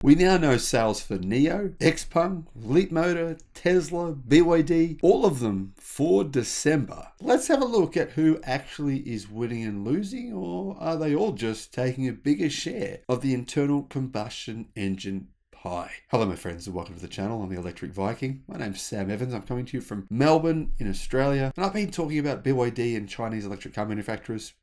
We now know sales for NIO, Xpeng, Leapmotor, Tesla, BYD, all of them for December. Let's have a look at who actually is winning and losing, or are they all just taking a bigger share of the internal combustion engine pie? Hello my friends and welcome to the channel. I'm the Electric Viking. My name's Sam Evans. I'm coming to you from Melbourne in Australia, and I've been talking about BYD and Chinese electric car manufacturers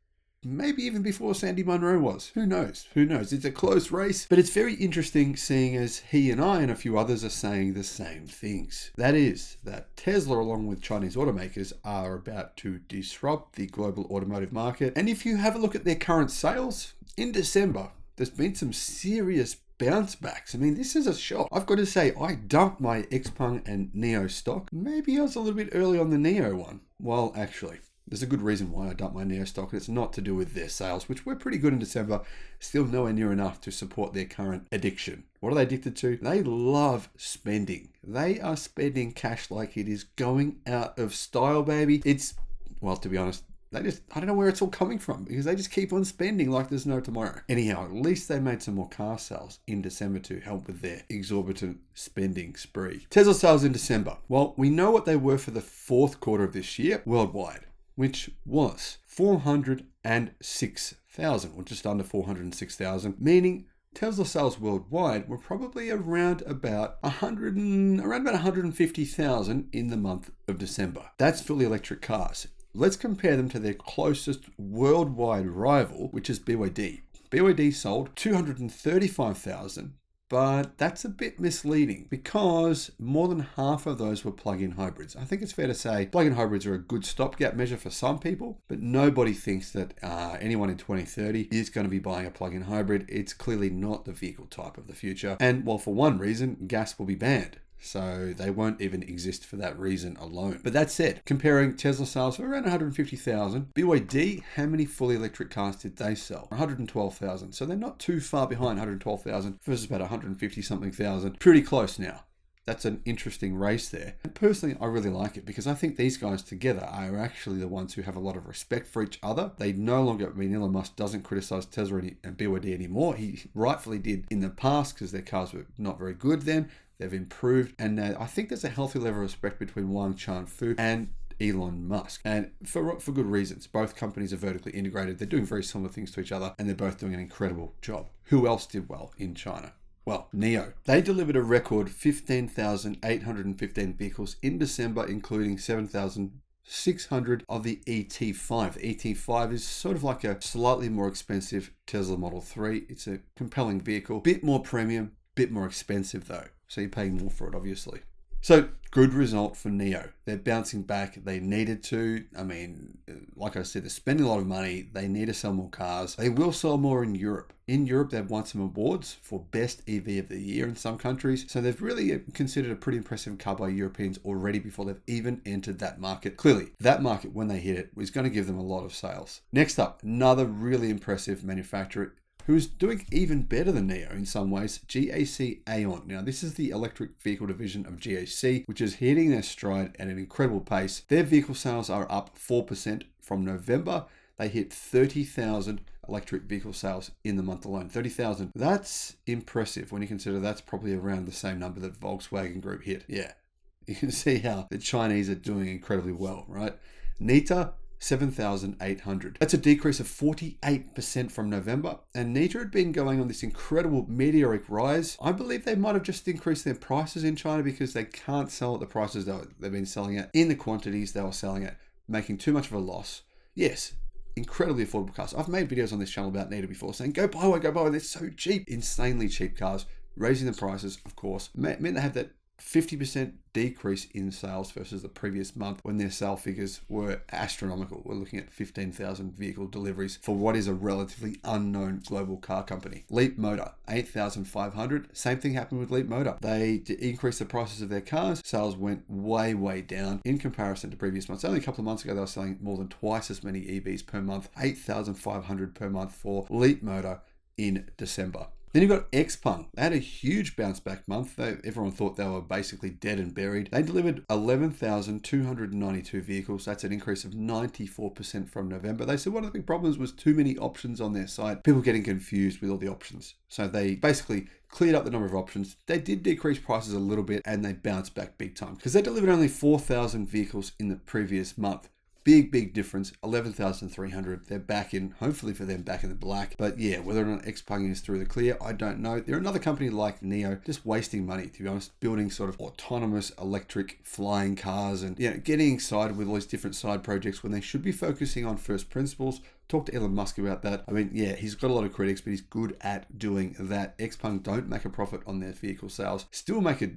maybe even before Sandy Munro was. Who knows? Who knows? It's a close race, but it's very interesting seeing as he and I and a few others are saying the same things. That is, that Tesla, along with Chinese automakers, are about to disrupt the global automotive market. And if you have a look at their current sales, in December, there's been some serious bounce backs. I mean, this is a shock. I've got to say, I dumped my Xpeng and NIO stock. Maybe I was a little bit early on the NIO one. Well, actually, there's a good reason why I dumped my NIO stock, and it's not to do with their sales, which were pretty good in December, still nowhere near enough to support their current addiction. What are they addicted to? They love spending. They are spending cash like it is going out of style, baby. It's, well, to be honest, I don't know where it's all coming from, because they just keep on spending like there's no tomorrow. Anyhow, at least they made some more car sales in December to help with their exorbitant spending spree. Tesla sales in December. Well, we know what they were for the fourth quarter of this year worldwide, which was 406,000, or just under 406,000, meaning Tesla sales worldwide were probably around about 150,000 in the month of December. That's fully electric cars. Let's compare them to their closest worldwide rival, which is BYD. BYD sold 235,000. But that's a bit misleading because more than half of those were plug-in hybrids. I think it's fair to say plug-in hybrids are a good stopgap measure for some people, but nobody thinks that anyone in 2030 is going to be buying a plug-in hybrid. It's clearly not the vehicle type of the future. And well, for one reason, gas will be banned. So they won't even exist for that reason alone. But that said, comparing Tesla sales for around 150,000, BYD, how many fully electric cars did they sell? 112,000. So they're not too far behind 112,000 versus about 150 something thousand. Pretty close now. That's an interesting race there. And personally, I really like it because I think these guys together are actually the ones who have a lot of respect for each other. They no longer, I mean, Elon Musk doesn't criticize Tesla and BYD anymore. He rightfully did in the past because their cars were not very good then. They've improved, and I think there's a healthy level of respect between Wang Chanfu and Elon Musk, and for good reasons. Both companies are vertically integrated. They're doing very similar things to each other, and they're both doing an incredible job. Who else did well in China? Well, NIO. They delivered a record 15,815 vehicles in December, including 7,600 of the ET5. The ET5 is sort of like a slightly more expensive Tesla Model 3. It's a compelling vehicle, bit more premium, bit more expensive though. So you're paying more for it, obviously. So good result for NIO. They're bouncing back. They needed to. I mean, like I said, they're spending a lot of money. They need to sell more cars. They will sell more in Europe. In Europe, they've won some awards for Best EV of the Year in some countries. So they've really considered a pretty impressive car by Europeans already before they've even entered that market. Clearly, that market, when they hit it, was going to give them a lot of sales. Next up, another really impressive manufacturer who's doing even better than NIO in some ways, GAC Aeon. Now, this is the electric vehicle division of GAC, which is hitting their stride at an incredible pace. Their vehicle sales are up 4% from November. They hit 30,000 electric vehicle sales in the month alone. 30,000. That's impressive when you consider that's probably around the same number that Volkswagen Group hit. Yeah, you can see how the Chinese are doing incredibly well, right? NITA, 7,800. That's a decrease of 48% from November, and NITA had been going on this incredible meteoric rise. I believe they might have just increased their prices in China because they can't sell at the prices they've been selling at in the quantities they were selling at, making too much of a loss. Yes, incredibly affordable cars. I've made videos on this channel about NITA before saying, go buy one, they're so cheap. Insanely cheap cars. Raising the prices, of course, meant they have that 50% decrease in sales versus the previous month when their sale figures were astronomical. We're looking at 15,000 vehicle deliveries for what is a relatively unknown global car company. Leapmotor, 8,500. Same thing happened with Leapmotor. They increased the prices of their cars. Sales went way down in comparison to previous months. Only a couple of months ago, they were selling more than twice as many EVs per month, 8,500 per month for Leapmotor in December. Then you've got Xpeng. They had a huge bounce back month. Everyone thought they were basically dead and buried. They delivered 11,292 vehicles. That's an increase of 94% from November. They said one of the big problems was too many options on their site. People getting confused with all the options. So they basically cleared up the number of options. They did decrease prices a little bit and they bounced back big time because they delivered only 4,000 vehicles in the previous month. Big difference, 11,300. They're back in, hopefully for them, back in the black. But yeah, whether or not Xpeng is through the clear, I don't know. They're another company like NIO, just wasting money, to be honest, building sort of autonomous electric flying cars and getting excited with all these different side projects when they should be focusing on first principles. Talk to Elon Musk about that. I mean, yeah, he's got a lot of critics, but he's good at doing that. Xpeng don't make a profit on their vehicle sales, still make a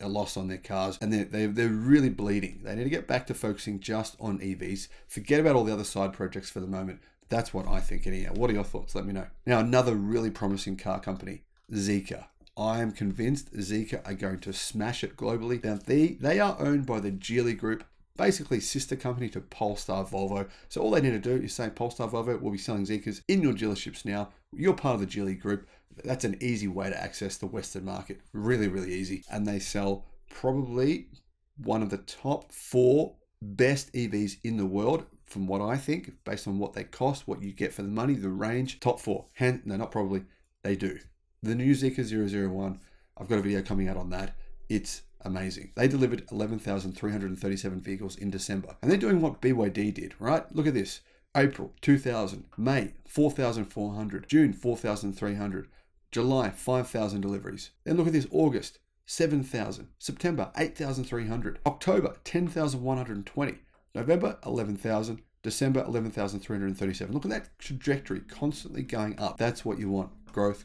loss on their cars, and they're really bleeding. They need to get back to focusing just on EVs. Forget about all the other side projects for the moment. That's what I think anyhow. What are your thoughts? Let me know. Now, another really promising car company, Zeekr. I am convinced Zeekr are going to smash it globally. Now, they are owned by the Geely Group, basically sister company to Polestar Volvo. So all they need to do is say Polestar Volvo will be selling Zeekrs in your dealerships now. You're part of the Geely Group. That's an easy way to access the Western market. Really easy. And they sell probably one of the top 4 best EVs in the world, from what I think, based on what they cost, what you get for the money, the range. Top 4. No, not probably. They do. The new Zeekr 001, I've got a video coming out on that. It's amazing. They delivered 11,337 vehicles in December. And they're doing what BYD did, right? Look at this. April, 2,000. May, 4,400. June, 4,300. July, 5,000 deliveries. Then look at this, August, 7,000. September, 8,300. October, 10,120. November, 11,000. December, 11,337. Look at that trajectory, constantly going up. That's what you want. Growth.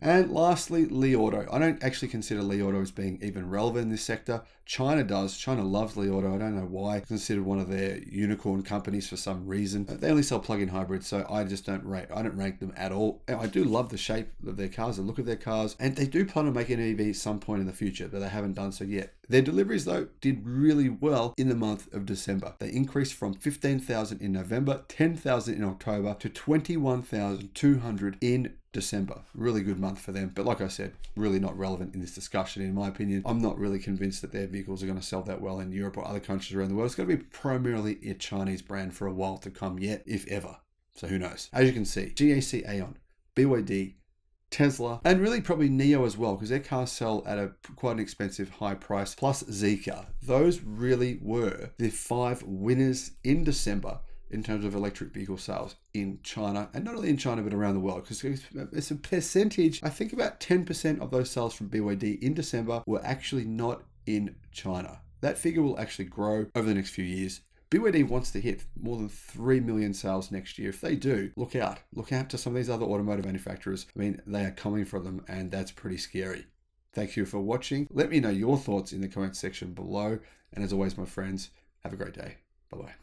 And lastly, Li Auto. I don't actually consider Li Auto as being even relevant in this sector. China does. China loves Li Auto. I don't know why. It's considered one of their unicorn companies for some reason. They only sell plug-in hybrids, so I just don't rank them at all. I do love the shape of their cars, the look of their cars, and they do plan on making an EV some point in the future, but they haven't done so yet. Their deliveries, though, did really well in the month of December. They increased from 15,000 in November, 10,000 in October, to 21,200 in December. Really good month for them. But like I said, really not relevant in this discussion, in my opinion. I'm not really convinced that their vehicles are going to sell that well in Europe or other countries around the world. It's going to be primarily a Chinese brand for a while to come yet, if ever. So who knows? As you can see, GAC Aeon, BYD, Tesla, and really probably NIO as well, because their cars sell at quite an expensive high price, plus Zeekr. Those really were the 5 winners in December in terms of electric vehicle sales in China, and not only in China but around the world, because it's a percentage. I think about 10% of those sales from BYD in December were actually not in China. That figure will actually grow over the next few years. BYD wants to hit more than 3 million sales next year. If they do, look out to some of these other automotive manufacturers. I mean, they are coming for them, and that's pretty scary. Thank you for watching. Let me know your thoughts in the comment section below, and as always, my friends, have a great day. Bye-bye.